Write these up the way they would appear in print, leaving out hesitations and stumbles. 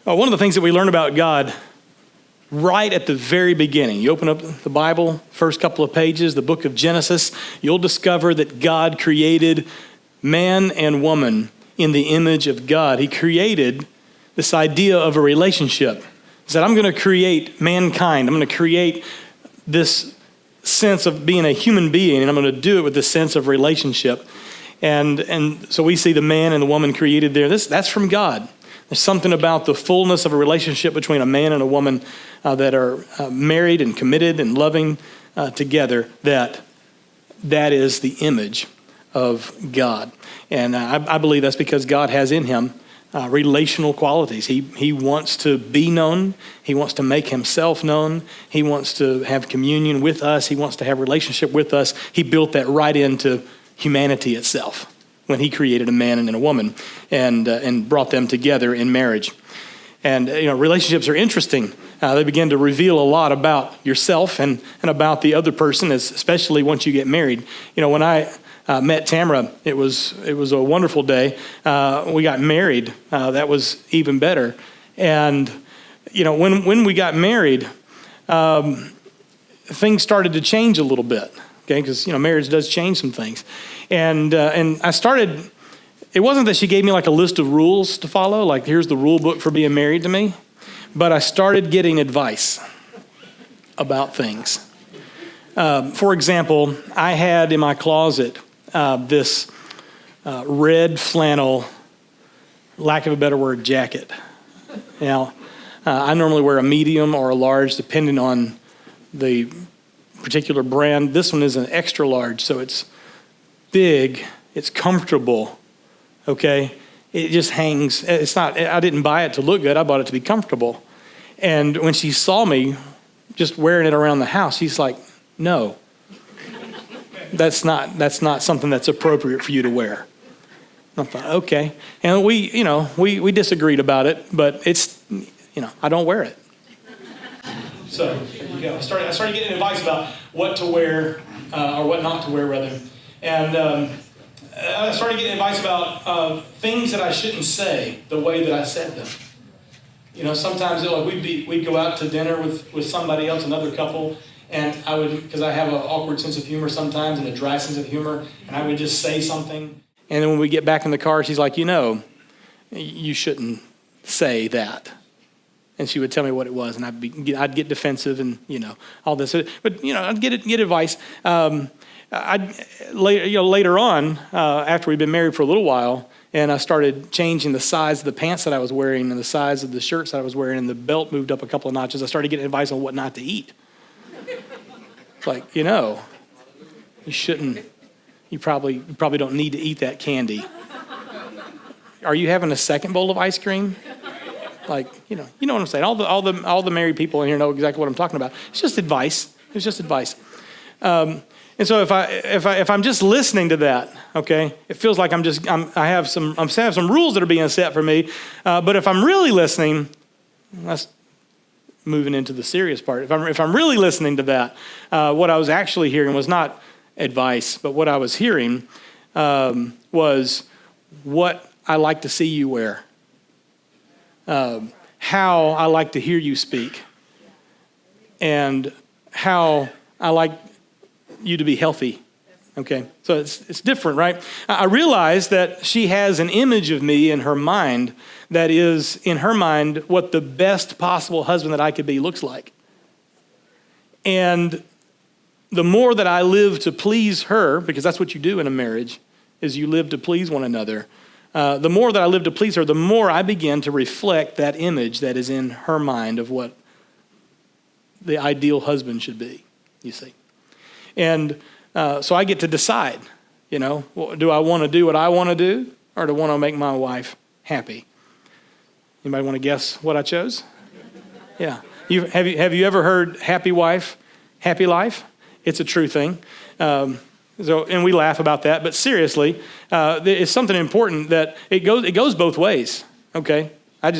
One of the things that we learn about God right at the very beginning, you open up the Bible, first couple of pages, the book of Genesis, you'll discover that God created man and woman in the image of God. He created this idea of a relationship. He said, I'm going to create mankind. I'm going to create this sense of being a human being, and I'm going to do it with this sense of relationship. And so we see the man and the woman created there. That's from God. There's something about the fullness of a relationship between a man and a woman that are married and committed and loving together that is the image of God. And I believe that's because God has in him relational qualities. He wants to be known. He wants to make himself known. He wants to have communion with us. He wants to have relationship with us. He built that right into humanity itself when he created a man and a woman and brought them together in marriage. And relationships are interesting. They begin to reveal a lot about yourself and about the other person, especially once you get married. When I met Tamara, it was a wonderful day. We got married. That was even better. And when we got married, things started to change a little bit. Okay, because marriage does change some things, and I started. It wasn't that she gave me like a list of rules to follow, like here's the rule book for being married to me, but I started getting advice about things. For example, I had in my closet this red flannel, lack of a better word, jacket. Now, I normally wear a medium or a large, depending on the particular brand. This one is an extra large, so it's big, it's comfortable, okay? It just hangs. I didn't buy it to look good, I bought it to be comfortable. And when she saw me just wearing it around the house, she's like, no, that's not something that's appropriate for you to wear. I thought, okay. And we disagreed about it, but it's, I don't wear it. So there you go. I started getting advice about what to wear, or what not to wear, rather. And I started getting advice about things that I shouldn't say the way that I said them. Sometimes we'd go out to dinner with somebody else, another couple, and I would, because I have an awkward sense of humor sometimes and a dry sense of humor, and I would just say something. And then when we get back in the car, she's like, you shouldn't say that. And she would tell me what it was, and I'd get defensive and, all this. But, I'd get advice. Later on, after we'd been married for a little while, and I started changing the size of the pants that I was wearing and the size of the shirts that I was wearing, and the belt moved up a couple of notches, I started getting advice on what not to eat. It's like, you shouldn't, you probably don't need to eat that candy. Are you having a second bowl of ice cream? Like, you know what I'm saying. All the married people in here know exactly what I'm talking about. It's just advice. It's just advice. And so if I'm just listening to that, okay, it feels like I have some rules that are being set for me. But if I'm really listening, that's moving into the serious part. If I'm really listening to that, what I was actually hearing was not advice, but what I was hearing was what I like to see you wear. How I like to hear you speak, and how I like you to be healthy. Okay, so it's different, right? I realize that she has an image of me in her mind that is, in her mind, what the best possible husband that I could be looks like. And the more that I live to please her, because that's what you do in a marriage, is you live to please one another. The more that I live to please her, the more I begin to reflect that image that is in her mind of what the ideal husband should be, you see. And so I get to decide, do I want to do what I want to do, or do I want to make my wife happy? Anybody want to guess what I chose? Yeah. Have you ever heard happy wife, happy life? It's a true thing. And we laugh about that, but seriously, it's something important that it goes both ways. Okay, I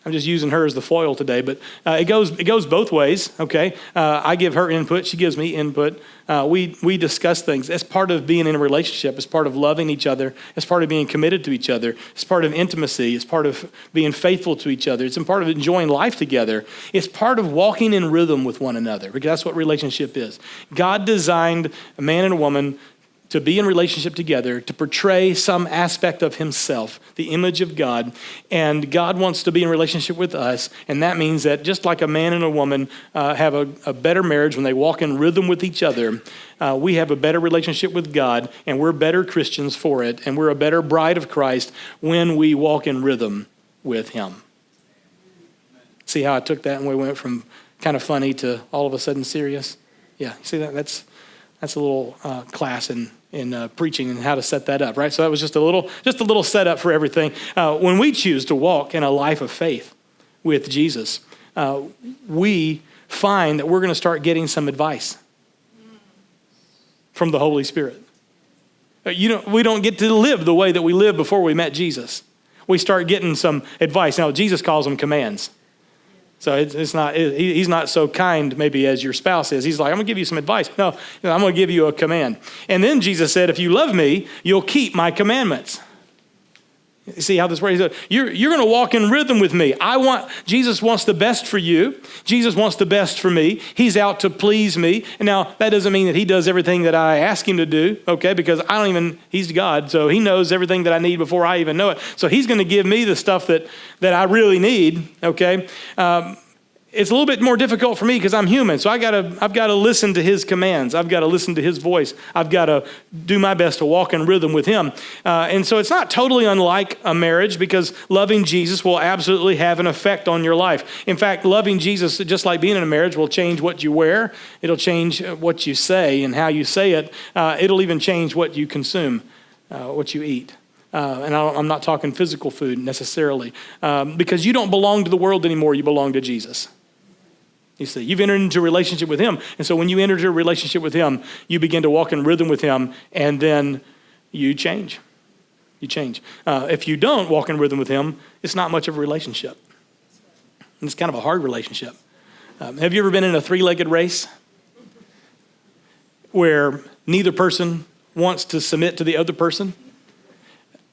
I'm just using her as the foil today, but it goes both ways, okay? I give her input. She gives me input. We discuss things. It's part of being in a relationship. It's part of loving each other. It's part of being committed to each other. It's part of intimacy. It's part of being faithful to each other. It's part of enjoying life together. It's part of walking in rhythm with one another, because that's what relationship is. God designed a man and a woman to be in relationship together, to portray some aspect of himself, the image of God. And God wants to be in relationship with us. And that means that just like a man and a woman have a better marriage when they walk in rhythm with each other, we have a better relationship with God, and we're better Christians for it. And we're a better bride of Christ when we walk in rhythm with him. See how I took that and we went from kind of funny to all of a sudden serious? Yeah, see that? That's a little class in preaching and how to set that up, right? So that was just a little setup for everything. When we choose to walk in a life of faith with Jesus, we find that we're going to start getting some advice from the Holy Spirit. We don't get to live the way that we lived before we met Jesus. We start getting some advice. Now, Jesus calls them commands. So he's not so kind maybe as your spouse is. He's like, I'm going to give you some advice. No, I'm going to give you a command. And then Jesus said, if you love me, you'll keep my commandments. You see how this works? You're going to walk in rhythm with me. Jesus wants the best for you. Jesus wants the best for me. He's out to please me. And now that doesn't mean that he does everything that I ask him to do, okay? Because he's God, so he knows everything that I need before I even know it. So he's going to give me the stuff that I really need, okay? It's a little bit more difficult for me because I'm human. So I've got to listen to his commands. I've got to listen to his voice. I've got to do my best to walk in rhythm with him. And so it's not totally unlike a marriage, because loving Jesus will absolutely have an effect on your life. In fact, loving Jesus, just like being in a marriage, will change what you wear. It'll change what you say and how you say it. It'll even change what you consume, what you eat. And I'm not talking physical food necessarily, because you don't belong to the world anymore. You belong to Jesus. You see, you've entered into a relationship with him. And so when you enter into a relationship with him, you begin to walk in rhythm with him, and then you change. You change. If you don't walk in rhythm with him, it's not much of a relationship. It's kind of a hard relationship. Have you ever been in a three-legged race where neither person wants to submit to the other person?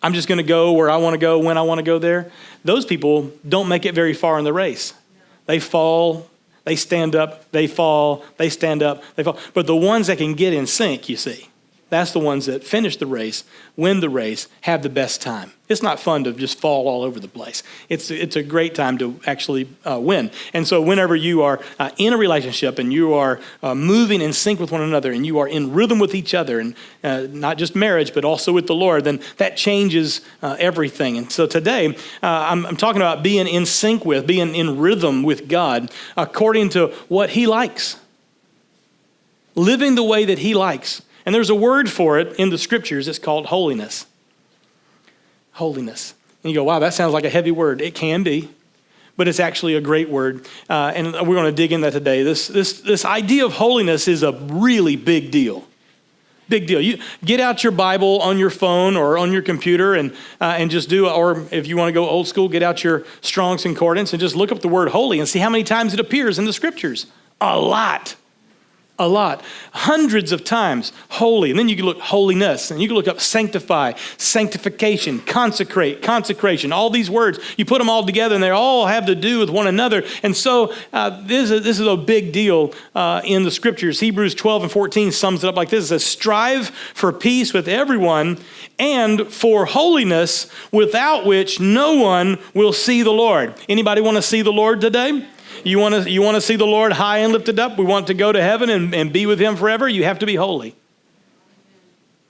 I'm just going to go where I want to go, when I want to go there. Those people don't make it very far in the race. They fall, they stand up, they fall, they stand up, they fall. But the ones that can get in sync, you see, that's the ones that finish the race, win the race, have the best time. It's not fun to just fall all over the place. It's a great time to actually win. And so whenever you are in a relationship and you are moving in sync with one another and you are in rhythm with each other, and not just marriage, but also with the Lord, then that changes everything. And so today, I'm talking about being in sync with, being in rhythm with God according to what he likes. Living the way that he likes. And there's a word for it in the scriptures. It's called holiness. Holiness. And you go, wow, that sounds like a heavy word. It can be, but it's actually a great word. And we're going to dig into that today. This idea of holiness is a really big deal. Big deal. You get out your Bible on your phone or on your computer and just do, or if you want to go old school, get out your Strong's Concordance and just look up the word holy and see how many times it appears in the scriptures. A lot. A lot. Hundreds of times. Holy. And then you can look holiness. And you can look up sanctify, sanctification, consecrate, consecration. All these words, you put them all together and they all have to do with one another. And so this is a big deal in the scriptures. Hebrews 12 and 14 sums it up like this. It says, strive for peace with everyone and for holiness, without which no one will see the Lord. Anybody want to see the Lord today? You want to see the Lord high and lifted up? We want to go to heaven and be with him forever? You have to be holy.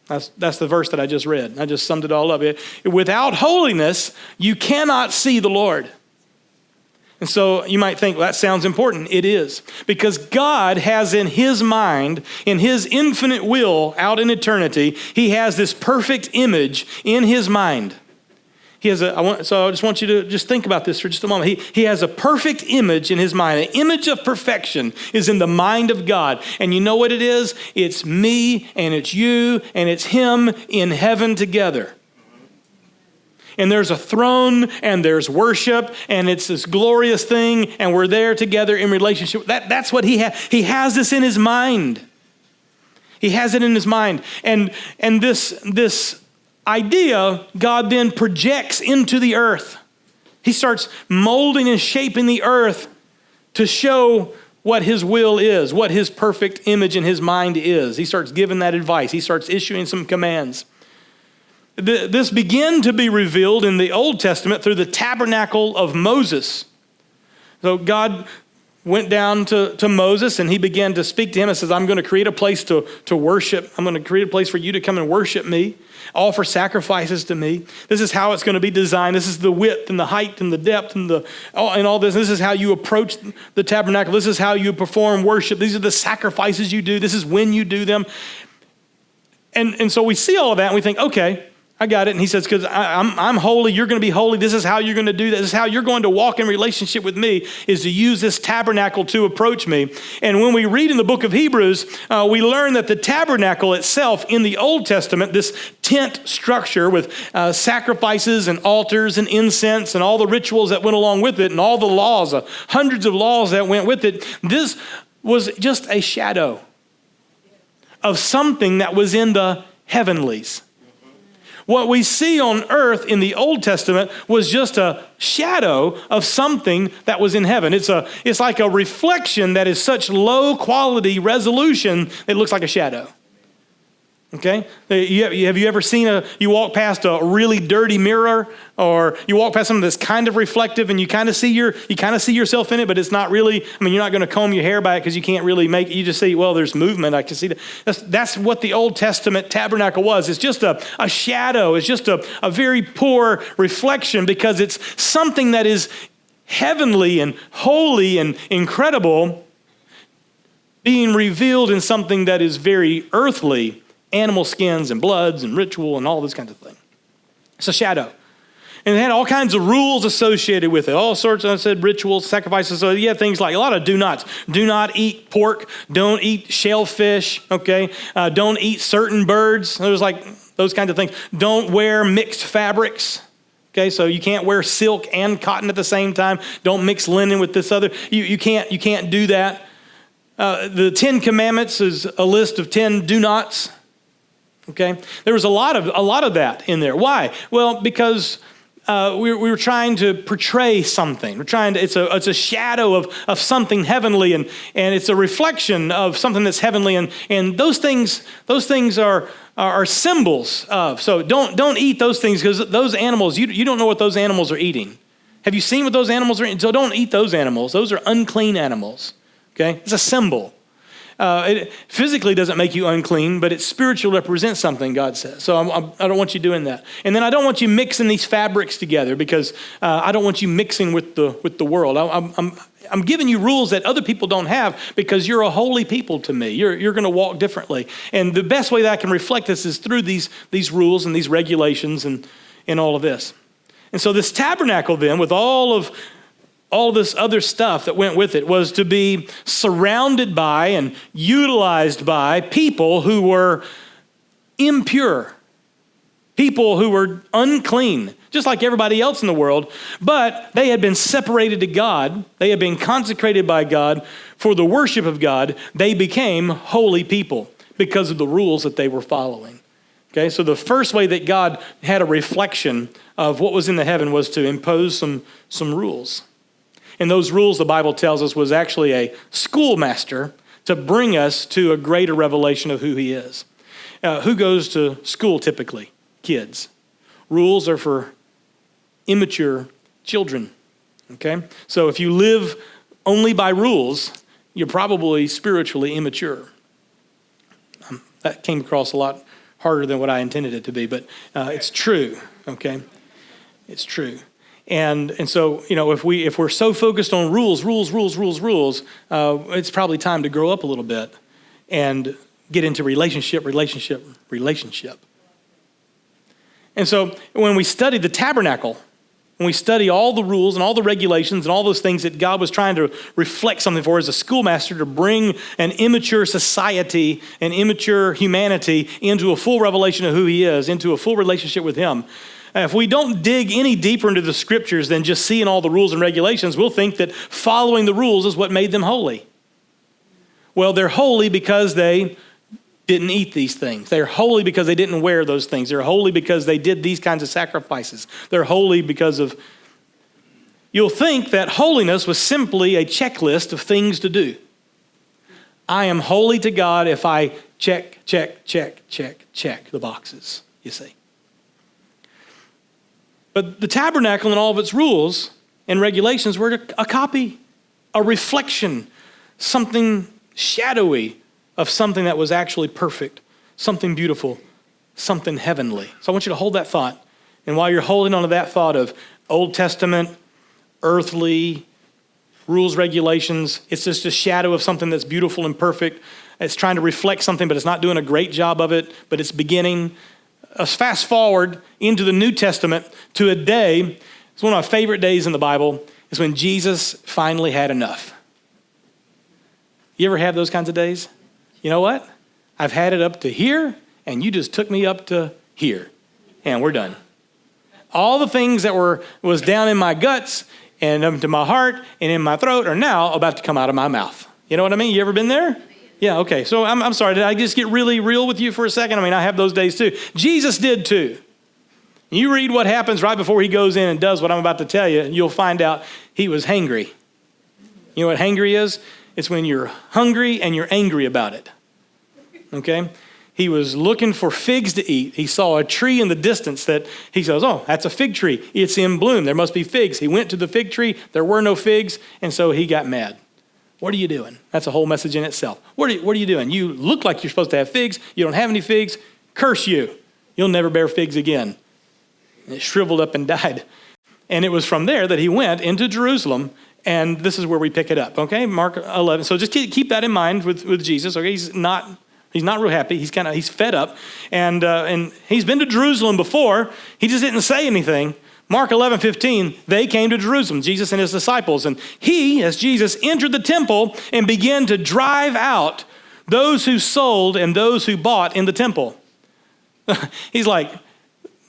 That's the verse that I just read. I just summed it all up. Without holiness, you cannot see the Lord. And so you might think, well, that sounds important. It is. Because God has in his mind, in his infinite will out in eternity, he has this perfect image in his mind. So I just want you to just think about this for just a moment. He has a perfect image in his mind. An image of perfection is in the mind of God. And you know what it is? It's me and it's you and it's him in heaven together. And there's a throne and there's worship and it's this glorious thing and we're there together in relationship. That's what he has. He has this in his mind. He has it in his mind. And this idea, God then projects into the earth. He starts molding and shaping the earth to show what his will is, what his perfect image in his mind is. He starts giving that advice. He starts issuing some commands. This began to be revealed in the Old Testament through the tabernacle of Moses. So God went down to Moses and he began to speak to him and says, I'm going to create a place to worship. I'm going to create a place for you to come and worship me, offer sacrifices to me. This is how it's going to be designed. This is the width and the height and the depth and all this. This is how you approach the tabernacle. This is how you perform worship. These are the sacrifices you do. This is when you do them. And so we see all of that and we think, okay, I got it. And he says, because I'm holy, you're going to be holy. This is how you're going to do that. This is how you're going to walk in relationship with me, is to use this tabernacle to approach me. And when we read in the book of Hebrews, we learn that the tabernacle itself in the Old Testament, this tent structure with sacrifices and altars and incense and all the rituals that went along with it and all the laws, hundreds of laws that went with it, this was just a shadow of something that was in the heavenlies. What we see on earth in the Old Testament was just a shadow of something that was in heaven. It's like a reflection that is such low quality resolution, it looks like a shadow. Okay? Have you ever seen you walk past a really dirty mirror, or you walk past something that's kind of reflective and you kind of see yourself in it, but it's not really, you're not going to comb your hair by it because you can't really make it. You just see, well, there's movement. I can see that. That's what the Old Testament tabernacle was. It's just a shadow. It's just a very poor reflection because it's something that is heavenly and holy and incredible being revealed in something that is very earthly. Animal skins and bloods and ritual and all this kind of thing. It's a shadow. And it had all kinds of rules associated with it. All sorts, I said, rituals, sacrifices. So you have things like a lot of do nots. Do not eat pork. Don't eat shellfish, okay? Don't eat certain birds. There's like those kinds of things. Don't wear mixed fabrics. Okay, so you can't wear silk and cotton at the same time. Don't mix linen with this other. You can't do that. The 10 Commandments is a list of 10 do nots. Okay, there was a lot of that in there. Why? Well, because we were trying to portray something. It's a shadow of something heavenly, and it's a reflection of something that's heavenly, and those things are symbols of. So don't eat those things, because those animals, you don't know what those animals are eating. Have you seen what those animals are eating? So don't eat those animals. Those are unclean animals. Okay, it's a symbol. It physically doesn't make you unclean, but it spiritually represents something, God says. So I don't want you doing that. And then I don't want you mixing these fabrics together, because I don't want you mixing with the world. I'm giving you rules that other people don't have, because you're a holy people to me. You're going to walk differently. And the best way that I can reflect this is through these rules and these regulations and all of this. And so this tabernacle then, with all this other stuff that went with it, was to be surrounded by and utilized by people who were impure, people who were unclean, just like everybody else in the world, but they had been separated to God. They had been consecrated by God for the worship of God. They became holy people because of the rules that they were following. Okay, so the first way that God had a reflection of what was in the heaven was to impose some rules. And those rules, the Bible tells us, was actually a schoolmaster to bring us to a greater revelation of who he is. Who goes to school typically? Kids. Rules are for immature children. Okay? So if you live only by rules, you're probably spiritually immature. That came across a lot harder than what I intended it to be, but it's true. Okay? It's true. And so, if we're so focused on rules, it's probably time to grow up a little bit and get into relationship. And so when we study the tabernacle, when we study all the rules and all the regulations and all those things that God was trying to reflect something for as a schoolmaster, to bring an immature society, an immature humanity into a full revelation of who he is, into a full relationship with him, If we don't dig any deeper into the scriptures than just seeing all the rules and regulations, we'll think that following the rules is what made them holy. Well, they're holy because they didn't eat these things. They're holy because they didn't wear those things. They're holy because they did these kinds of sacrifices. They're holy because of... You'll think that holiness was simply a checklist of things to do. I am holy to God if I check the boxes, you see. But the tabernacle and all of its rules and regulations were a copy, a reflection, something shadowy of something that was actually perfect, something beautiful, something heavenly. So I want you to hold that thought. And while you're holding on to that thought of Old Testament, earthly rules, regulations, it's just a shadow of something that's beautiful and perfect. It's trying to reflect something, but it's not doing a great job of it, but it's beginning. Let's fast forward into the New Testament to a day, it's one of my favorite days in the Bible, is when Jesus finally had enough. You ever have those kinds of days? You know what? I've had it up to here, and you just took me up to here, and we're done. All the things that was down in my guts and up to my heart and in my throat are now about to come out of my mouth. You know what I mean? You ever been there? Yeah, okay. So I'm sorry, did I just get really real with you for a second? I mean, I have those days too. Jesus did too. You read what happens right before he goes in and does what I'm about to tell you, and you'll find out he was hangry. You know what hangry is? It's when you're hungry and you're angry about it. Okay? He was looking for figs to eat. He saw a tree in the distance that he says, oh, that's a fig tree. It's in bloom. There must be figs. He went to the fig tree. There were no figs, and so he got mad. What are you doing? That's a whole message in itself. What are you doing? You look like you're supposed to have figs. You don't have any figs. Curse you. You'll never bear figs again. And it shriveled up and died. And it was from there that he went into Jerusalem, and this is where we pick it up, okay? Mark 11. So just keep that in mind with Jesus, okay? He's not real happy. He's fed up. And he's been to Jerusalem before. He just didn't say anything. Mark 11:15, they came to Jerusalem, Jesus and his disciples. And he, as Jesus, entered the temple and began to drive out those who sold and those who bought in the temple. He's like,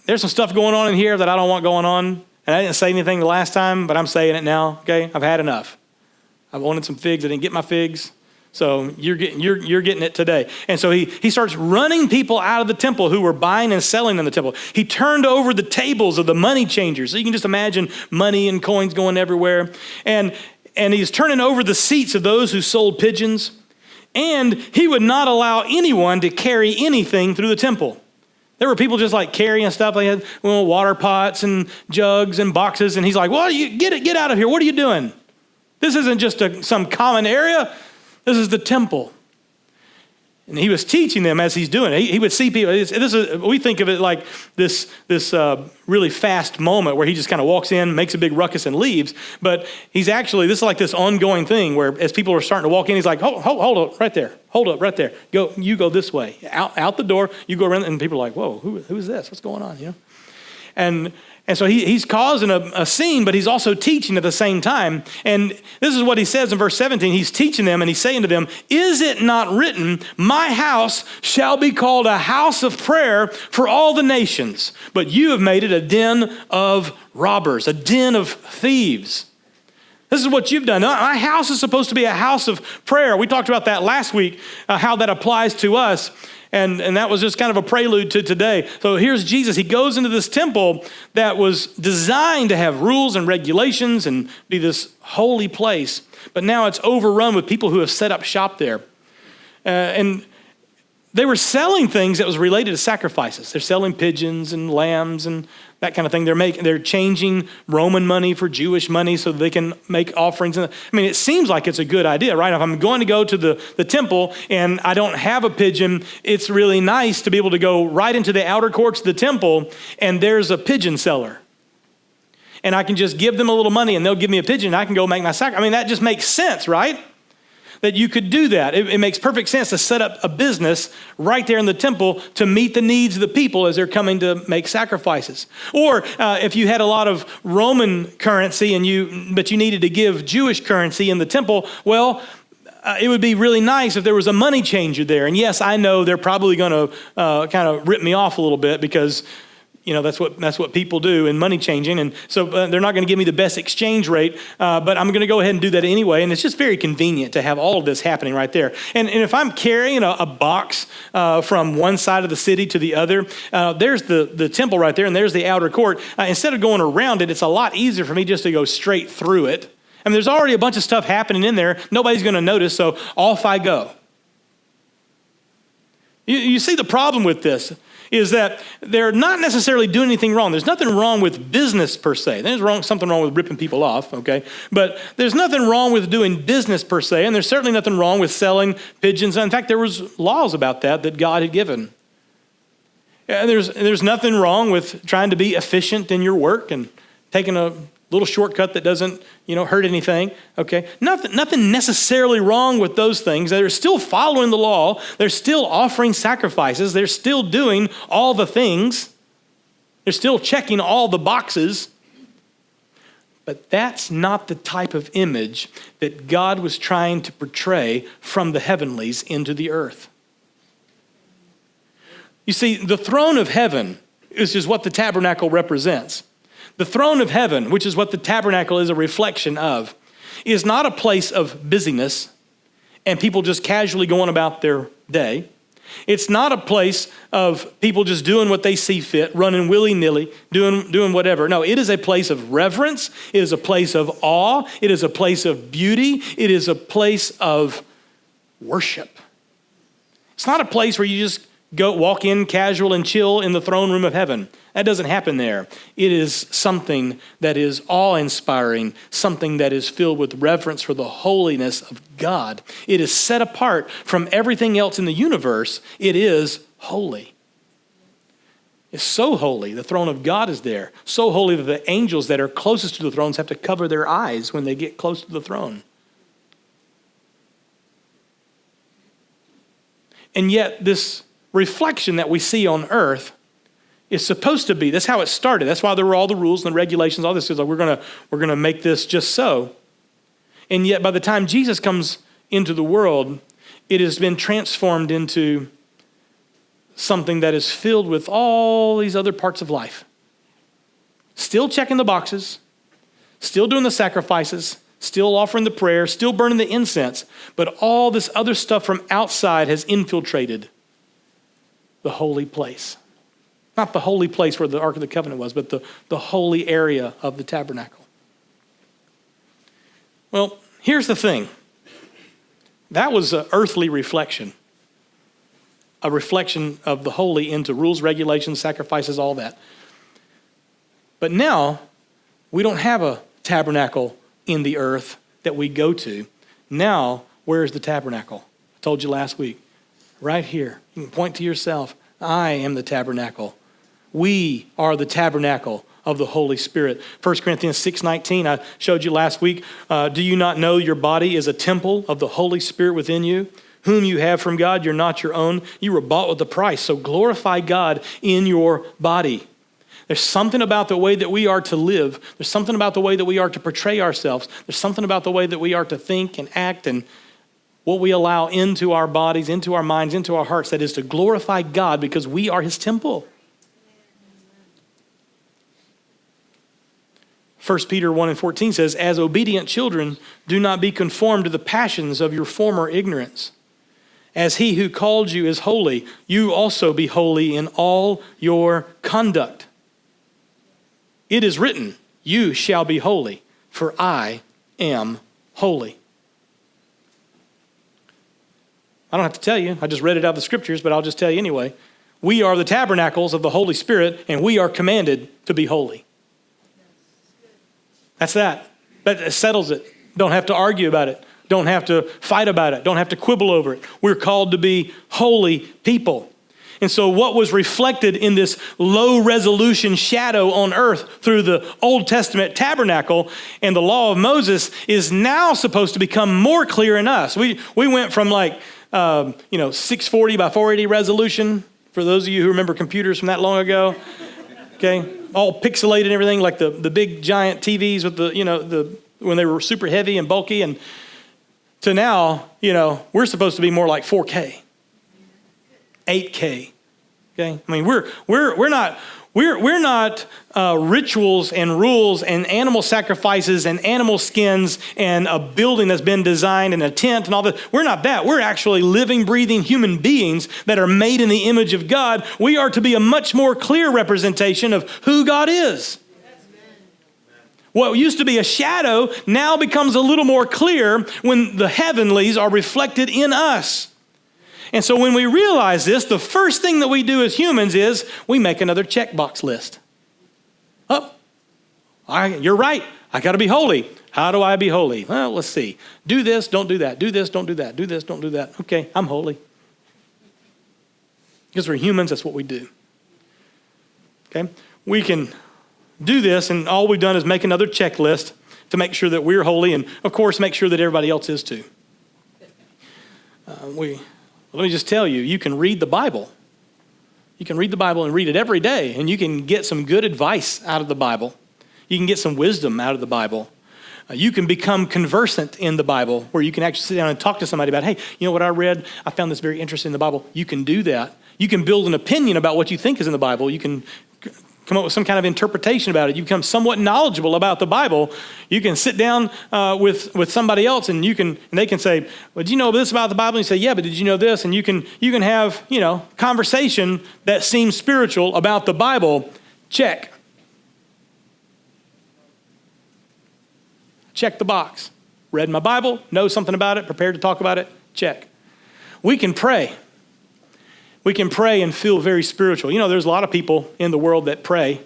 there's some stuff going on in here that I don't want going on. And I didn't say anything the last time, but I'm saying it now, okay? I've had enough. I wanted some figs. I didn't get my figs. So you're getting it today. And so he starts running people out of the temple who were buying and selling in the temple. He turned over the tables of the money changers. So you can just imagine money and coins going everywhere. And he's turning over the seats of those who sold pigeons. And he would not allow anyone to carry anything through the temple. There were people just like carrying stuff. They had water pots and jugs and boxes. And he's like, well, you get out of here. What are you doing? This isn't just some common area. This is the temple. And he was teaching them as he's doing it. He would see people. We think of it like this really fast moment where he just kind of walks in, makes a big ruckus, and leaves. But this is like this ongoing thing where as people are starting to walk in, he's like, hold up right there. Hold up right there. You go this way. Out the door, you go around, and people are like, whoa, who is this? What's going on? You know? And so he's causing a scene, but he's also teaching at the same time. And this is what he says in verse 17. He's teaching them, and he's saying to them, is it not written, my house shall be called a house of prayer for all the nations, but you have made it a den of robbers, a den of thieves. This is what you've done. My house is supposed to be a house of prayer. We talked about that last week, how that applies to us. And that was just kind of a prelude to today. So here's Jesus. He goes into this temple that was designed to have rules and regulations and be this holy place. But now it's overrun with people who have set up shop there. And they were selling things that was related to sacrifices. They're selling pigeons and lambs and that kind of thing. They're changing Roman money for Jewish money so they can make offerings. I mean, it seems like it's a good idea, right? If I'm going to go to the temple and I don't have a pigeon, it's really nice to be able to go right into the outer courts of the temple and there's a pigeon seller. And I can just give them a little money and they'll give me a pigeon and I can go make my sacrifice. I mean, that just makes sense, right? That you could do that. It makes perfect sense to set up a business right there in the temple to meet the needs of the people as they're coming to make sacrifices. Or if you had a lot of Roman currency but you needed to give Jewish currency in the temple, well, it would be really nice if there was a money changer there. And yes, I know they're probably going to kind of rip me off a little bit because That's what people do in money changing. And so they're not going to give me the best exchange rate, but I'm going to go ahead and do that anyway. And it's just very convenient to have all of this happening right there. And if I'm carrying a box from one side of the city to the other, there's the temple right there, and there's the outer court. Instead of going around it, it's a lot easier for me just to go straight through it. I mean, there's already a bunch of stuff happening in there. Nobody's going to notice, so off I go. You see the problem with this is that they're not necessarily doing anything wrong. There's nothing wrong with business per se. There's something wrong with ripping people off, okay? But there's nothing wrong with doing business per se, and there's certainly nothing wrong with selling pigeons. In fact, there was laws about that God had given. And there's nothing wrong with trying to be efficient in your work and taking a little shortcut that doesn't, hurt anything, okay? Nothing necessarily wrong with those things. They're still following the law. They're still offering sacrifices. They're still doing all the things. They're still checking all the boxes. But that's not the type of image that God was trying to portray from the heavenlies into the earth. You see, the throne of heaven is just what the tabernacle represents. The throne of heaven, which is what the tabernacle is a reflection of, is not a place of busyness and people just casually going about their day. It's not a place of people just doing what they see fit, running willy-nilly, doing whatever. No, it is a place of reverence. It is a place of awe. It is a place of beauty. It is a place of worship. It's not a place where you just walk in casual and chill in the throne room of heaven. That doesn't happen there. It is something that is awe-inspiring, something that is filled with reverence for the holiness of God. It is set apart from everything else in the universe. It is holy. It's so holy, the throne of God is there. So holy that the angels that are closest to the thrones have to cover their eyes when they get close to the throne. And yet this reflection that we see on earth is supposed to be, that's how it started. That's why there were all the rules and the regulations, all this is like, we're gonna make this just so. And yet by the time Jesus comes into the world, it has been transformed into something that is filled with all these other parts of life. Still checking the boxes, still doing the sacrifices, still offering the prayer, still burning the incense, but all this other stuff from outside has infiltrated the holy place. Not the holy place where the Ark of the Covenant was, but the holy area of the tabernacle. Well, here's the thing. That was an earthly reflection. A reflection of the holy into rules, regulations, sacrifices, all that. But now, we don't have a tabernacle in the earth that we go to. Now, where is the tabernacle? I told you last week. Right here. You can point to yourself. I am the tabernacle. We are the tabernacle of the Holy Spirit. 1 Corinthians 6:19, I showed you last week. Do you not know your body is a temple of the Holy Spirit within you, whom you have from God? You're not your own. You were bought with a price. So glorify God in your body. There's something about the way that we are to live. There's something about the way that we are to portray ourselves. There's something about the way that we are to think and act and what we allow into our bodies, into our minds, into our hearts, that is to glorify God because we are his temple. 1 Peter 1:14 says, as obedient children, do not be conformed to the passions of your former ignorance. As he who called you is holy, you also be holy in all your conduct. It is written, you shall be holy, for I am holy. I don't have to tell you. I just read it out of the scriptures, but I'll just tell you anyway. We are the tabernacles of the Holy Spirit, and we are commanded to be holy. That's that. That settles it. Don't have to argue about it. Don't have to fight about it. Don't have to quibble over it. We're called to be holy people. And so what was reflected in this low resolution shadow on earth through the Old Testament tabernacle and the law of Moses is now supposed to become more clear in us. We went from 640 by 480 resolution, for those of you who remember computers from that long ago, okay, all pixelated and everything, like the big giant TVs with when they were super heavy and bulky, and to now, we're supposed to be more like 4K, 8K. Okay, I mean we're We're not rituals and rules and animal sacrifices and animal skins and a building that's been designed and a tent and all that. We're not that. We're actually living, breathing human beings that are made in the image of God. We are to be a much more clear representation of who God is. What used to be a shadow now becomes a little more clear when the heavenlies are reflected in us. And so when we realize this, the first thing that we do as humans is we make another checkbox list. Oh, you're right. I got to be holy. How do I be holy? Well, let's see. Do this, don't do that. Do this, don't do that. Do this, don't do that. Okay, I'm holy. Because we're humans, that's what we do. Okay? We can do this, and all we've done is make another checklist to make sure that we're holy, and of course, make sure that everybody else is too. Let me just tell you, you can read the Bible. You can read the Bible and read it every day, and you can get some good advice out of the Bible. You can get some wisdom out of the Bible. You can become conversant in the Bible, where you can actually sit down and talk to somebody about, hey, you know what I read? I found this very interesting in the Bible. You can do that. You can build an opinion about what you think is in the Bible. You can come up with some kind of interpretation about it. You become somewhat knowledgeable about the Bible. You can sit down with somebody else, and they can say, well, did you know this about the Bible? And you say, yeah, but did you know this? And you can have, conversation that seems spiritual about the Bible. Check. Check the box. Read my Bible, know something about it, prepared to talk about it. Check. We can pray. We can pray and feel very spiritual. There's a lot of people in the world that pray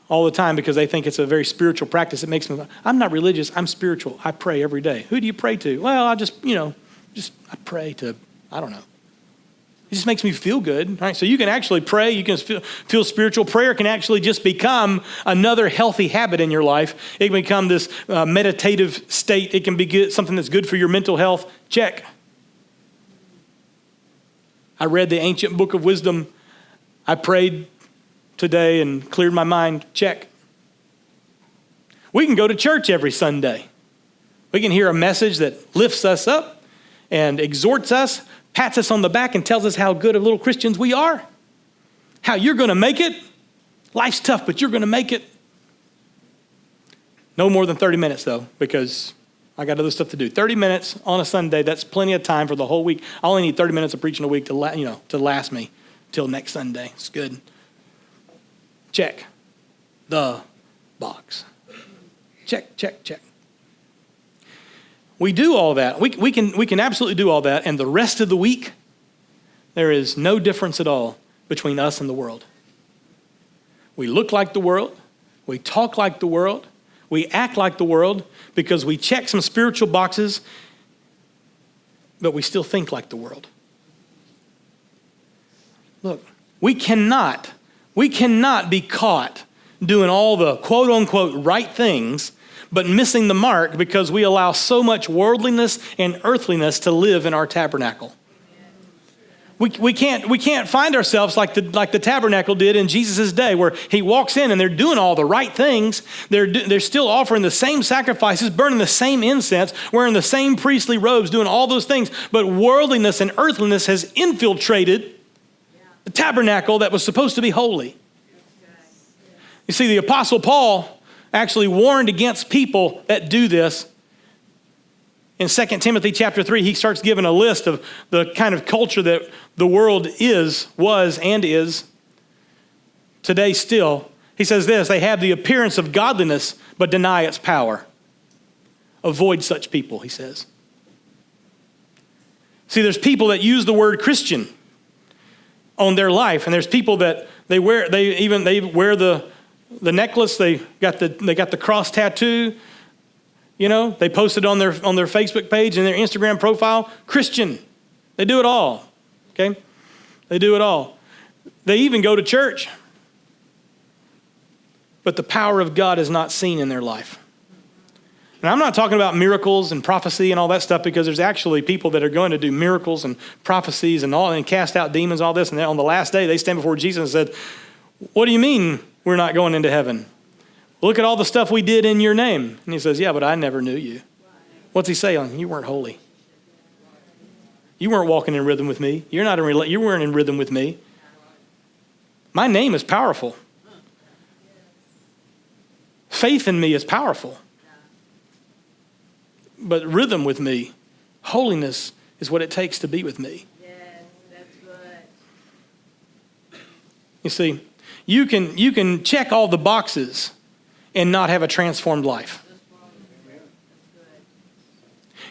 all the time because they think it's a very spiritual practice. It makes them, I'm not religious, I'm spiritual. I pray every day. Who do you pray to? Well, I I pray to, I don't know. It just makes me feel good. All right? So you can actually pray. You can feel spiritual. Prayer can actually just become another healthy habit in your life. It can become this meditative state. It can be something that's good for your mental health. Check. I read the ancient book of wisdom. I prayed today and cleared my mind. Check. We can go to church every Sunday. We can hear a message that lifts us up and exhorts us, pats us on the back and tells us how good of little Christians we are. How you're going to make it. Life's tough, but you're going to make it. No more than 30 minutes though, because I got other stuff to do. 30 minutes on a Sunday, that's plenty of time for the whole week. I only need 30 minutes of preaching a week to last me till next Sunday. It's good. Check the box. Check, check, check. We do all that. We can absolutely do all that. And the rest of the week, there is no difference at all between us and the world. We look like the world. We talk like the world. We act like the world because we check some spiritual boxes, but we still think like the world. Look, we cannot be caught doing all the quote unquote right things, but missing the mark because we allow so much worldliness and earthliness to live in our tabernacle. We can't find ourselves like the tabernacle did in Jesus' day, where he walks in and they're doing all the right things. They're still offering the same sacrifices, burning the same incense, wearing the same priestly robes, doing all those things. But worldliness and earthliness has infiltrated the tabernacle that was supposed to be holy. You see, the Apostle Paul actually warned against people that do this. In 2 Timothy chapter 3, he starts giving a list of the kind of culture that the world was, and is today still. He says this, they have the appearance of godliness, but deny its power. Avoid such people, he says. See, there's people that use the word Christian on their life, and there's people that they wear the necklace, they got the cross tattoo. They post it on their Facebook page and their Instagram profile. Christian. They do it all. Okay? They do it all. They even go to church. But the power of God is not seen in their life. And I'm not talking about miracles and prophecy and all that stuff, because there's actually people that are going to do miracles and prophecies and all and cast out demons, all this. And on the last day, they stand before Jesus and said, what do you mean we're not going into heaven? Look at all the stuff we did in your name. And he says, yeah, but I never knew you. What's he saying? You weren't holy. You weren't walking in rhythm with me. You weren't in rhythm with me. My name is powerful. Faith in me is powerful. But rhythm with me, holiness is what it takes to be with me. Yes, that's good. You see, you can check all the boxes and not have a transformed life.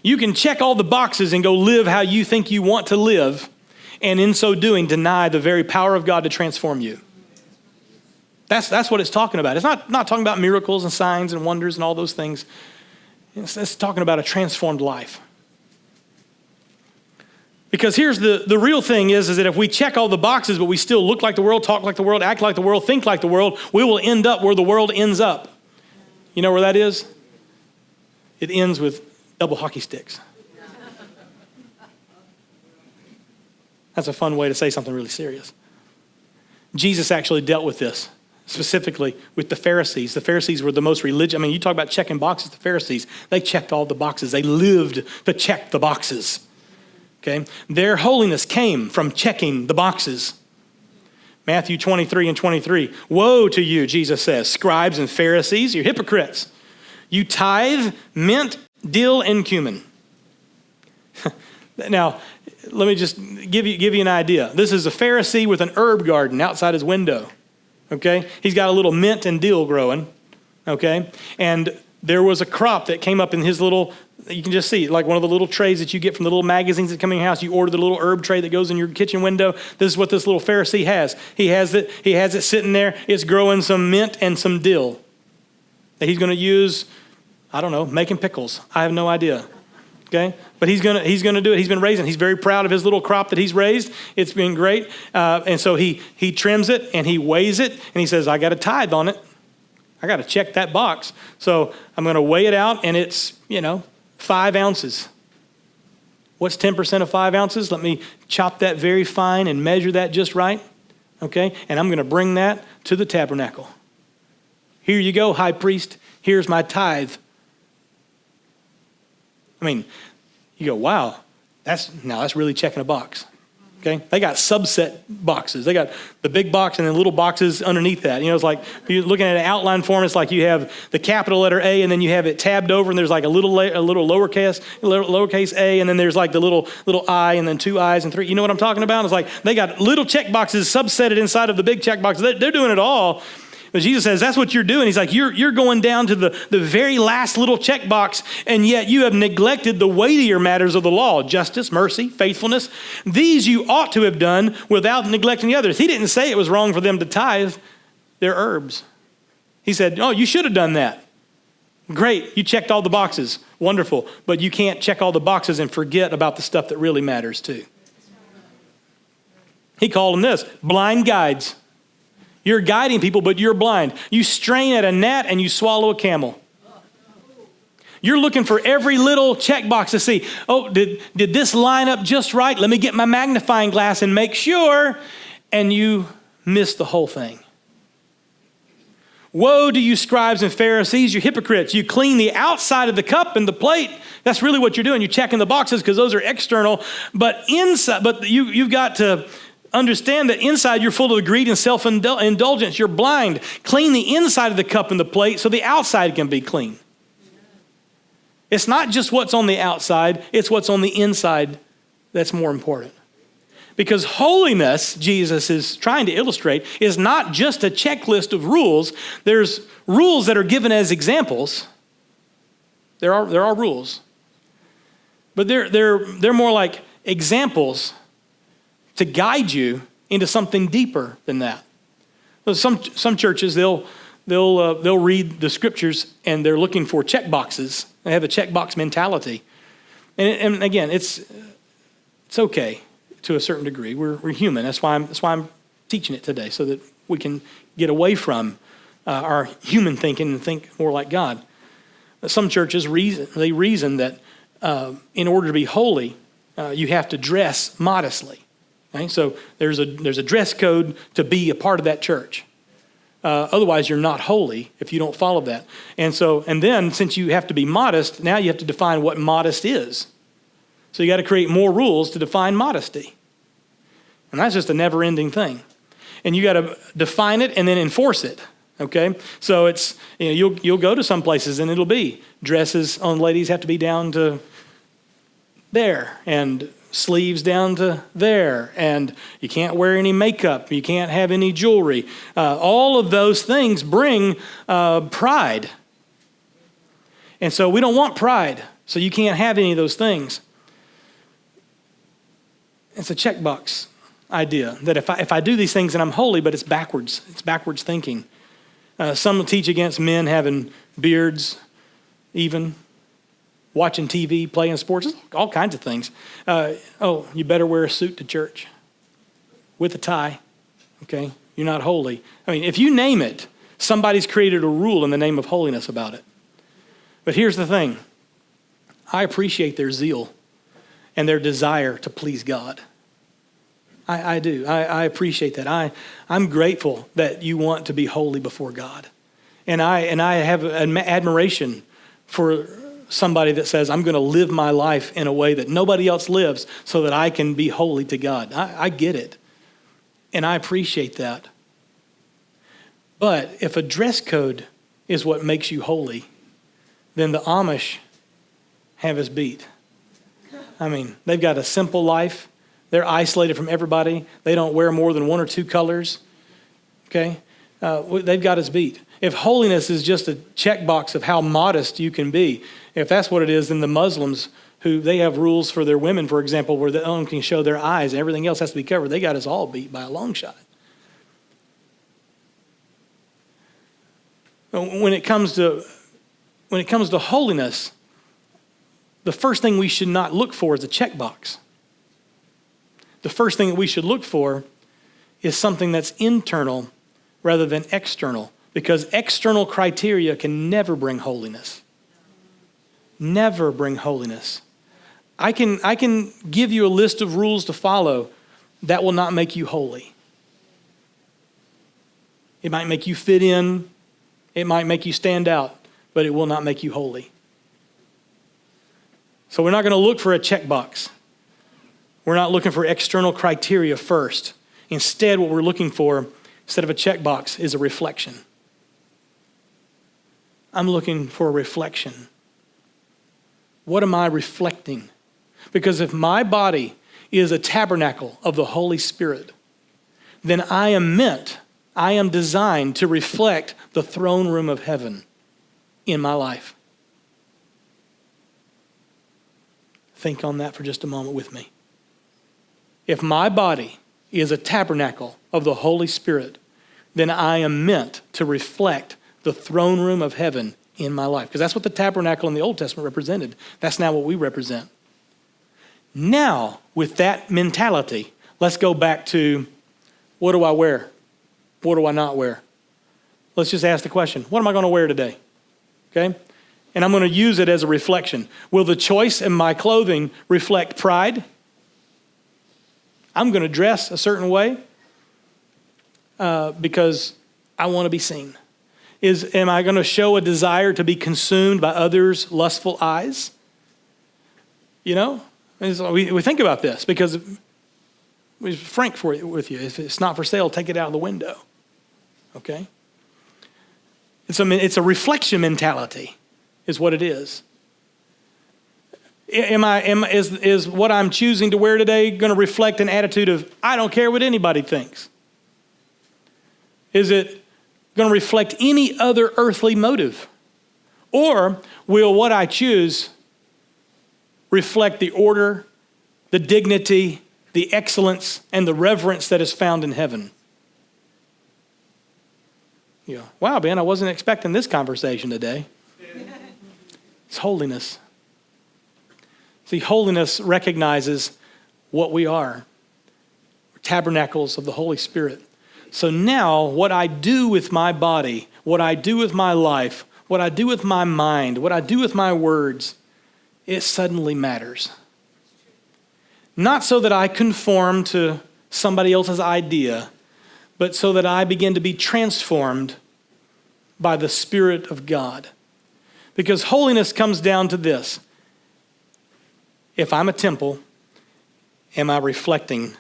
You can check all the boxes and go live how you think you want to live, and in so doing, deny the very power of God to transform you. That's what it's talking about. It's not talking about miracles and signs and wonders and all those things. It's talking about a transformed life. Because here's the real thing is that if we check all the boxes, but we still look like the world, talk like the world, act like the world, think like the world, we will end up where the world ends up. You know where that is? It ends with double hockey sticks. That's a fun way to say something really serious. Jesus actually dealt with this, specifically with the Pharisees. The Pharisees were the most religious. I mean, you talk about checking boxes, the Pharisees, they checked all the boxes. They lived to check the boxes. Okay? Their holiness came from checking the boxes. Matthew 23 and 23. Woe to you, Jesus says, scribes and Pharisees, you're hypocrites. You tithe mint, dill, and cumin. Now, let me just give you an idea. This is a Pharisee with an herb garden outside his window. Okay? He's got a little mint and dill growing. Okay? And there was a crop that came up in his little, you can just see, like one of the little trays that you get from the little magazines that come in your house. You order the little herb tray that goes in your kitchen window. This is what this little Pharisee has. He has it sitting there. It's growing some mint and some dill that he's going to use, I don't know, making pickles. I have no idea. Okay? But he's gonna do it. He's been raising. He's very proud of his little crop that he's raised. It's been great. And so he trims it and he weighs it and he says, I got a tithe on it. I got to check that box. So I'm going to weigh it out and it's, 5 ounces. What's 10% of 5 ounces? Let me chop that very fine and measure that just right. Okay? And I'm going to bring that to the tabernacle. Here you go, high priest. Here's my tithe. I mean, you go, wow, that's really checking a box. Okay? They got subset boxes. They got the big box and then little boxes underneath that. It's like, if you're looking at an outline form, it's like you have the capital letter A and then you have it tabbed over and there's like a little lowercase a and then there's like the little I and then 2 I's and 3. You know what I'm talking about? It's like they got little check boxes subsetted inside of the big check boxes. They're doing it all. But Jesus says, that's what you're doing. He's like, you're going down to the very last little checkbox, and yet you have neglected the weightier matters of the law, justice, mercy, faithfulness. These you ought to have done without neglecting the others. He didn't say it was wrong for them to tithe their herbs. He said, oh, you should have done that. Great, you checked all the boxes. Wonderful. But you can't check all the boxes and forget about the stuff that really matters too. He called them this, blind guides. You're guiding people, but you're blind. You strain at a gnat and you swallow a camel. You're looking for every little checkbox to see, oh, did this line up just right? Let me get my magnifying glass and make sure. And you miss the whole thing. Woe to you scribes and Pharisees, you hypocrites. You clean the outside of the cup and the plate. That's really what you're doing. You're checking the boxes because those are external. But inside, you've got to understand that inside you're full of greed and self-indulgence. You're blind. Clean the inside of the cup and the plate so the outside can be clean. It's not just what's on the outside, it's what's on the inside that's more important. Because holiness, Jesus is trying to illustrate, is not just a checklist of rules. There's rules that are given as examples. There are rules. But they're more like examples to guide you into something deeper than that. Some churches, they'll read the scriptures and they're looking for check boxes. They have a checkbox mentality. And again, it's okay to a certain degree. We're human. That's why I'm teaching it today, so that we can get away from our human thinking and think more like God. Some churches reason that in order to be holy, you have to dress modestly. Okay? So there's a dress code to be a part of that church. Otherwise, you're not holy if you don't follow that. And then since you have to be modest, now you have to define what modest is. So you got to create more rules to define modesty. And that's just a never-ending thing. And you got to define it and then enforce it. Okay, so it's, you'll go to some places and it'll be dresses on ladies have to be down to there, and sleeves down to there, and you can't wear any makeup, you can't have any jewelry. All of those things bring pride. And so we don't want pride, so you can't have any of those things. It's a checkbox idea that if I do these things, then I'm holy, but it's backwards. It's backwards thinking. Some will teach against men having beards, even watching TV, playing sports, all kinds of things. You better wear a suit to church with a tie, okay? You're not holy. I mean, if you name it, somebody's created a rule in the name of holiness about it. But here's the thing. I appreciate their zeal and their desire to please God. I do. I appreciate that. I'm grateful that you want to be holy before God. And I have an admiration for somebody that says, I'm going to live my life in a way that nobody else lives so that I can be holy to God. I get it. And I appreciate that. But if a dress code is what makes you holy, then the Amish have us beat. I mean, they've got a simple life. They're isolated from everybody. They don't wear more than one or two colors. Okay? They've got us beat. If holiness is just a checkbox of how modest you can be, if that's what it is, then the Muslims, who they have rules for their women, for example, where they only can show their eyes and everything else has to be covered, they got us all beat by a long shot. When it comes to holiness, the first thing we should not look for is a checkbox. The first thing that we should look for is something that's internal rather than external, because external criteria can never bring holiness. Never bring holiness. I can give you a list of rules to follow that will not make you holy. It might make you fit in. It might make you stand out, but it will not make you holy. So we're not going to look for a checkbox. We're not looking for external criteria first. Instead, what we're looking for, instead of a checkbox, is a reflection. I'm looking for a reflection. What am I reflecting? Because if my body is a tabernacle of the Holy Spirit, then I am designed to reflect the throne room of heaven in my life. Think on that for just a moment with me. If my body is a tabernacle of the Holy Spirit, then I am meant to reflect the throne room of heaven in my life. Because that's what the tabernacle in the Old Testament represented. That's now what we represent. Now, with that mentality, let's go back to, what do I wear? What do I not wear? Let's just ask the question, what am I going to wear today? Okay? And I'm going to use it as a reflection. Will the choice in my clothing reflect pride? I'm going to dress a certain way because I want to be seen. Am I going to show a desire to be consumed by others' lustful eyes? You know, we think about this because we're frank with you. If it's not for sale, take it out of the window. Okay? It's a reflection mentality is what it is. Is what I'm choosing to wear today going to reflect an attitude of, I don't care what anybody thinks? Is it going to reflect any other earthly motive? Or will what I choose reflect the order, the dignity, the excellence, and the reverence that is found in heaven? You know, wow, Ben, I wasn't expecting this conversation today. It's holiness. See, holiness recognizes what we are. We're tabernacles of the Holy Spirit. So now what I do with my body, what I do with my life, what I do with my mind, what I do with my words, it suddenly matters. Not so that I conform to somebody else's idea, but so that I begin to be transformed by the Spirit of God. Because holiness comes down to this. If I'm a temple, am I reflecting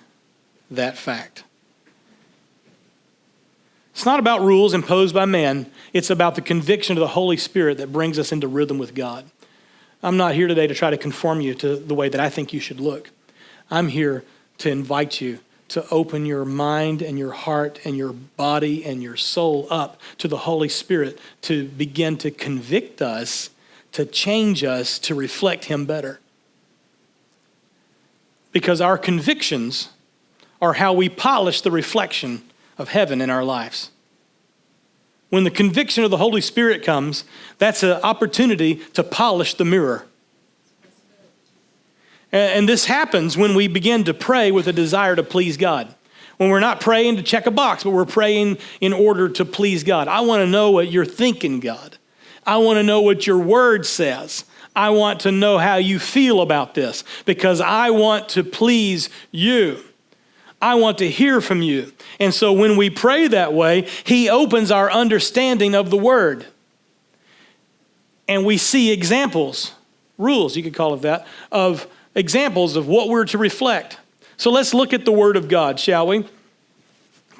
that fact? It's not about rules imposed by man. It's about the conviction of the Holy Spirit that brings us into rhythm with God. I'm not here today to try to conform you to the way that I think you should look. I'm here to invite you to open your mind and your heart and your body and your soul up to the Holy Spirit to begin to convict us, to change us, to reflect Him better. Because our convictions are how we polish the reflection of heaven in our lives. When the conviction of the Holy Spirit comes, that's an opportunity to polish the mirror. And this happens when we begin to pray with a desire to please God. When we're not praying to check a box, but we're praying in order to please God. I want to know what you're thinking, God. I want to know what your word says. I want to know how you feel about this because I want to please you. I want to hear from you. And so when we pray that way, He opens our understanding of the word. And we see examples, rules, you could call it that, of examples of what we're to reflect. So let's look at the word of God, shall we?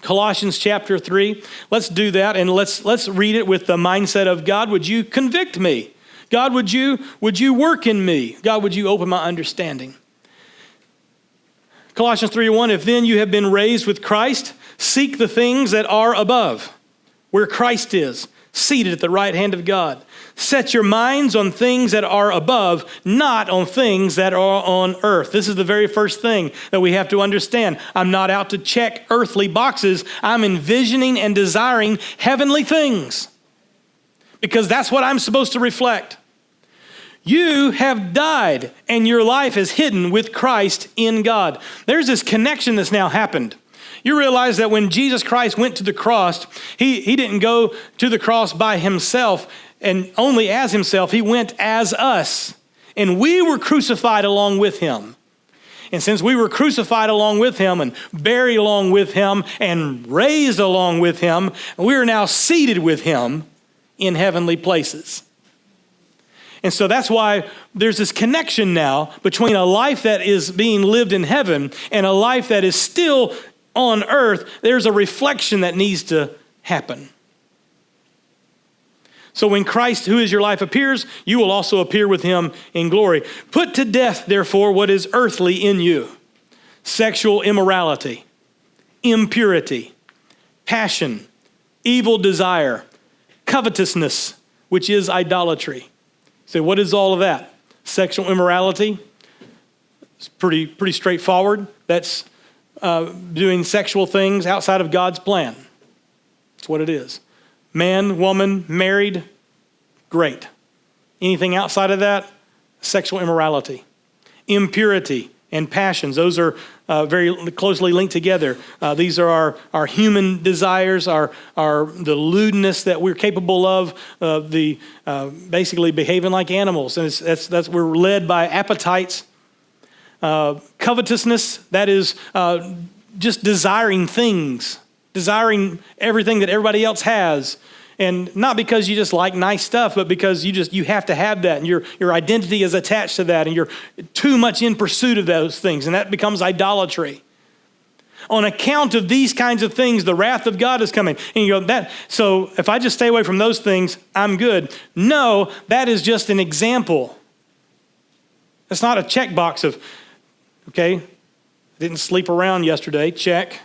Colossians chapter 3. Let's do that and let's read it with the mindset of God, would you convict me? God, would you work in me? God, would you open my understanding? Colossians 3:1, if then you have been raised with Christ, seek the things that are above, where Christ is, seated at the right hand of God. Set your minds on things that are above, not on things that are on earth. This is the very first thing that we have to understand. I'm not out to check earthly boxes. I'm envisioning and desiring heavenly things because that's what I'm supposed to reflect. You have died and your life is hidden with Christ in God. There's this connection that's now happened. You realize that when Jesus Christ went to the cross, he didn't go to the cross by himself and only as himself. He went as us. And we were crucified along with him. And since we were crucified along with him and buried along with him and raised along with him, we are now seated with him in heavenly places. And so that's why there's this connection now between a life that is being lived in heaven and a life that is still on earth. There's a reflection that needs to happen. So when Christ, who is your life, appears, you will also appear with him in glory. Put to death, therefore, what is earthly in you: sexual immorality, impurity, passion, evil desire, covetousness, which is idolatry. So what is all of that? Sexual immorality. It's pretty straightforward. That's doing sexual things outside of God's plan. That's what it is. Man, woman, married, great. Anything outside of that, sexual immorality. Impurity and passions, those are very closely linked together. These are our human desires, the lewdness that we're capable of, basically behaving like animals. And that's we're led by appetites. Covetousness, that is just desiring things, desiring everything that everybody else has. And not because you just like nice stuff, but because you have to have that, and your identity is attached to that, and you're too much in pursuit of those things, and that becomes idolatry. On account of these kinds of things, the wrath of God is coming. And you go, so if I just stay away from those things, I'm good. No, that is just an example. It's not a checkbox of, okay, didn't sleep around yesterday, check.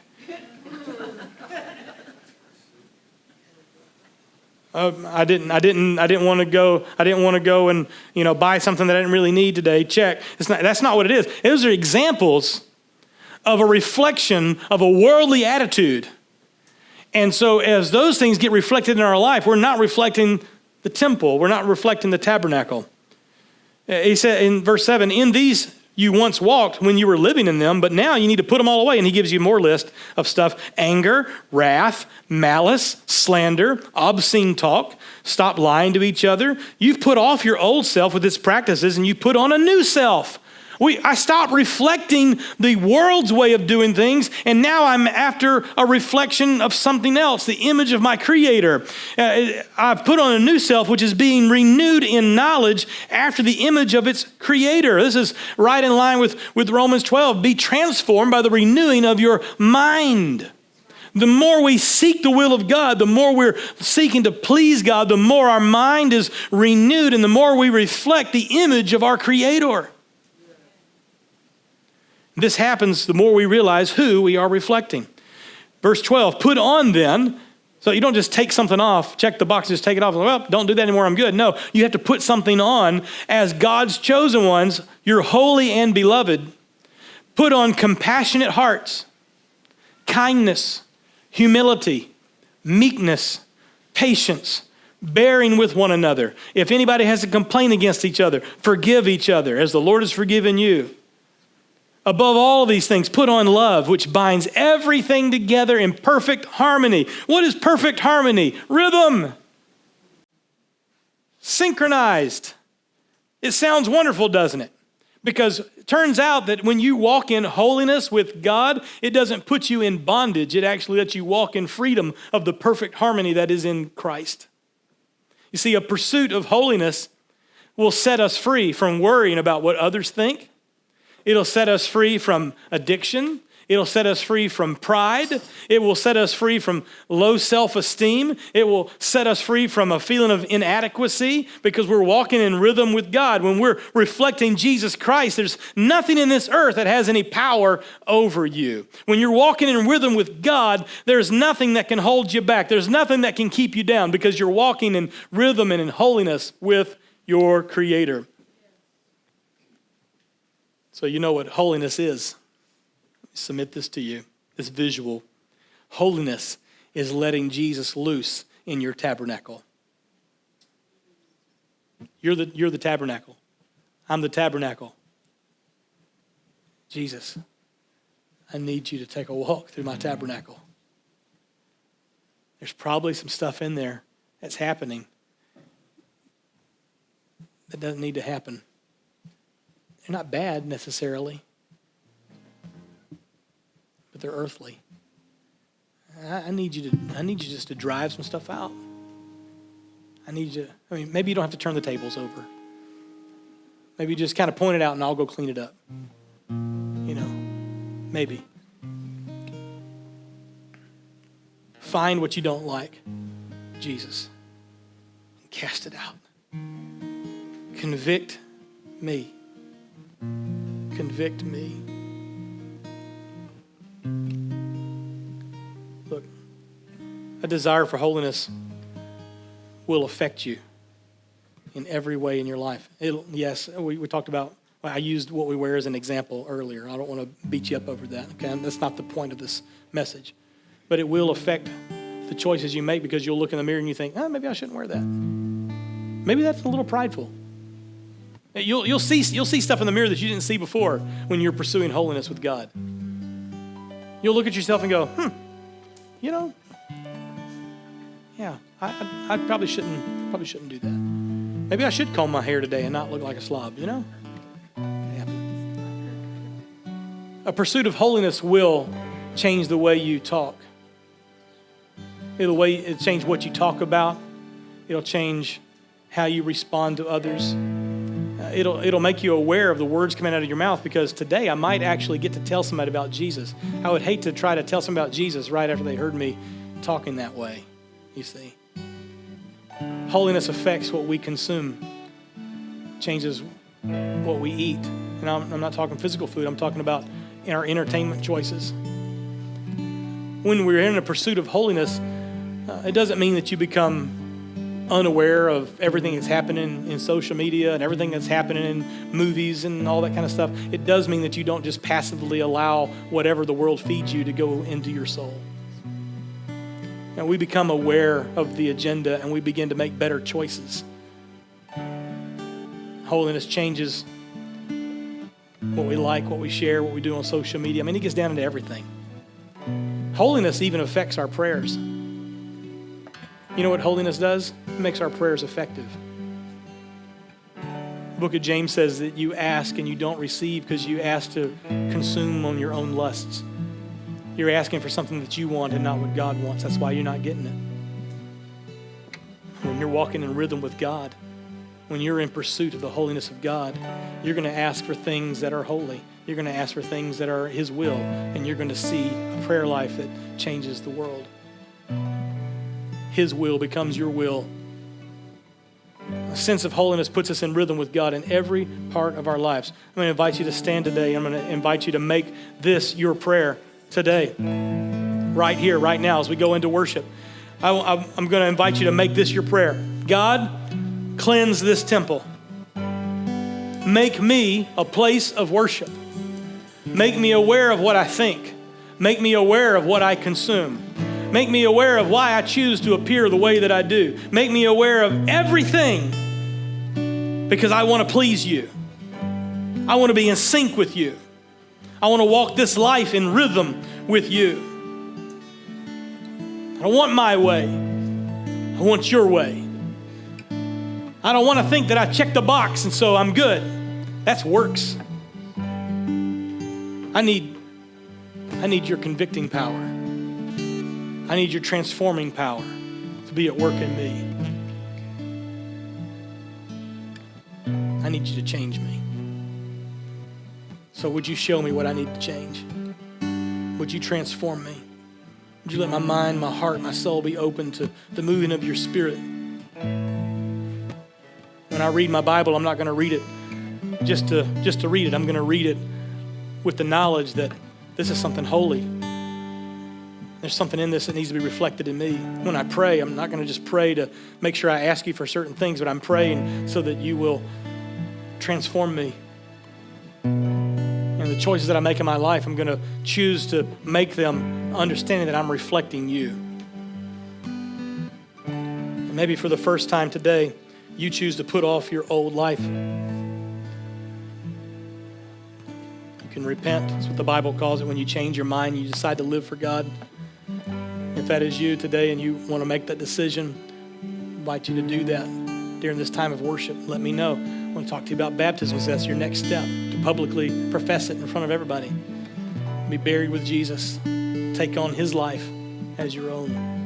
I didn't want to go and buy something that I didn't really need today. Check. That's not what it is. Those are examples of a reflection of a worldly attitude. And so as those things get reflected in our life, we're not reflecting the temple. We're not reflecting the tabernacle. He said in verse 7, in these you once walked when you were living in them, but now you need to put them all away. And he gives you more list of stuff: anger, wrath, malice, slander, obscene talk. Stop lying to each other. You've put off your old self with its practices, and you put on a new self. I stopped reflecting the world's way of doing things, and now I'm after a reflection of something else, the image of my Creator. I've put on a new self, which is being renewed in knowledge after the image of its Creator. This is right in line with Romans 12. Be transformed by the renewing of your mind. The more we seek the will of God, the more we're seeking to please God, the more our mind is renewed and the more we reflect the image of our Creator. This happens the more we realize who we are reflecting. Verse 12, put on then, so you don't just take something off, check the box, just take it off, and well, don't do that anymore, I'm good. No, you have to put something on as God's chosen ones, you're holy and beloved. Put on compassionate hearts, kindness, humility, meekness, patience, bearing with one another. If anybody has a complaint against each other, forgive each other as the Lord has forgiven you. Above all these things, put on love, which binds everything together in perfect harmony. What is perfect harmony? Rhythm. Synchronized. It sounds wonderful, doesn't it? Because it turns out that when you walk in holiness with God, it doesn't put you in bondage. It actually lets you walk in freedom of the perfect harmony that is in Christ. You see, a pursuit of holiness will set us free from worrying about what others think. It'll set us free from addiction. It'll set us free from pride. It will set us free from low self-esteem. It will set us free from a feeling of inadequacy because we're walking in rhythm with God. When we're reflecting Jesus Christ, there's nothing in this earth that has any power over you. When you're walking in rhythm with God, there's nothing that can hold you back. There's nothing that can keep you down because you're walking in rhythm and in holiness with your Creator. So you know what holiness is. Let me submit this to you, this visual. Holiness is letting Jesus loose in your tabernacle. You're the tabernacle. I'm the tabernacle. Jesus, I need you to take a walk through my tabernacle. There's probably some stuff in there that's happening that doesn't need to happen. They're not bad necessarily, but they're earthly. I need you just to drive some stuff out. Maybe you don't have to turn the tables over. Maybe you just kind of point it out and I'll go clean it up. Maybe. Find what you don't like, Jesus, and cast it out. Convict me. Convict me. Look, a desire for holiness will affect you in every way in your life. Yes, we talked about, I used what we wear as an example earlier. I don't want to beat you up over that. Okay, that's not the point of this message. But it will affect the choices you make because you'll look in the mirror and you think, maybe I shouldn't wear that. Maybe that's a little prideful. You'll see stuff in the mirror that you didn't see before when you're pursuing holiness with God. You'll look at yourself and go, I probably shouldn't do that. Maybe I should comb my hair today and not look like a slob, Yeah. A pursuit of holiness will change the way you talk. It'll change what you talk about. It'll change how you respond to others. It'll make you aware of the words coming out of your mouth because today I might actually get to tell somebody about Jesus. I would hate to try to tell somebody about Jesus right after they heard me talking that way, you see. Holiness affects what we consume, changes what we eat. And I'm not talking physical food, I'm talking about our entertainment choices. When we're in a pursuit of holiness, it doesn't mean that you become unaware of everything that's happening in social media and everything that's happening in movies and all that kind of stuff. It does mean that you don't just passively allow whatever the world feeds you to go into your soul. And we become aware of the agenda and we begin to make better choices. Holiness changes what we like, what we share, what we do on social media. It gets down into everything. Holiness even affects our prayers. You know what holiness does? It makes our prayers effective. The book of James says that you ask and you don't receive because you ask to consume on your own lusts. You're asking for something that you want and not what God wants. That's why you're not getting it. When you're walking in rhythm with God, when you're in pursuit of the holiness of God, you're going to ask for things that are holy. You're going to ask for things that are his will, and you're going to see a prayer life that changes the world. His will becomes your will. A sense of holiness puts us in rhythm with God in every part of our lives. I'm going to invite you to stand today. I'm going to invite you to make this your prayer today, right here, right now, as we go into worship. I'm going to invite you to make this your prayer. God, cleanse this temple. Make me a place of worship. Make me aware of what I think. Make me aware of what I consume. Make me aware of why I choose to appear the way that I do. Make me aware of everything because I want to please you. I want to be in sync with you. I want to walk this life in rhythm with you. I don't want my way. I want your way. I don't want to think that I checked the box and so I'm good. That's works. I need your convicting power. I need your transforming power to be at work in me. I need you to change me. So would you show me what I need to change? Would you transform me? Would you let my mind, my heart, my soul be open to the moving of your Spirit? When I read my Bible, I'm not going to read it just to read it. I'm going to read it with the knowledge that this is something holy. There's something in this that needs to be reflected in me. When I pray, I'm not going to just pray to make sure I ask you for certain things, but I'm praying so that you will transform me. And the choices that I make in my life, I'm going to choose to make them understanding that I'm reflecting you. And maybe for the first time today, you choose to put off your old life. You can repent. That's what the Bible calls it. When you change your mind, you decide to live for God. If that is you today and you want to make that decision, I invite you to do that during this time of worship. Let me know. I want to talk to you about baptism, so that's your next step, to publicly profess it in front of everybody. Be buried with Jesus. Take on his life as your own.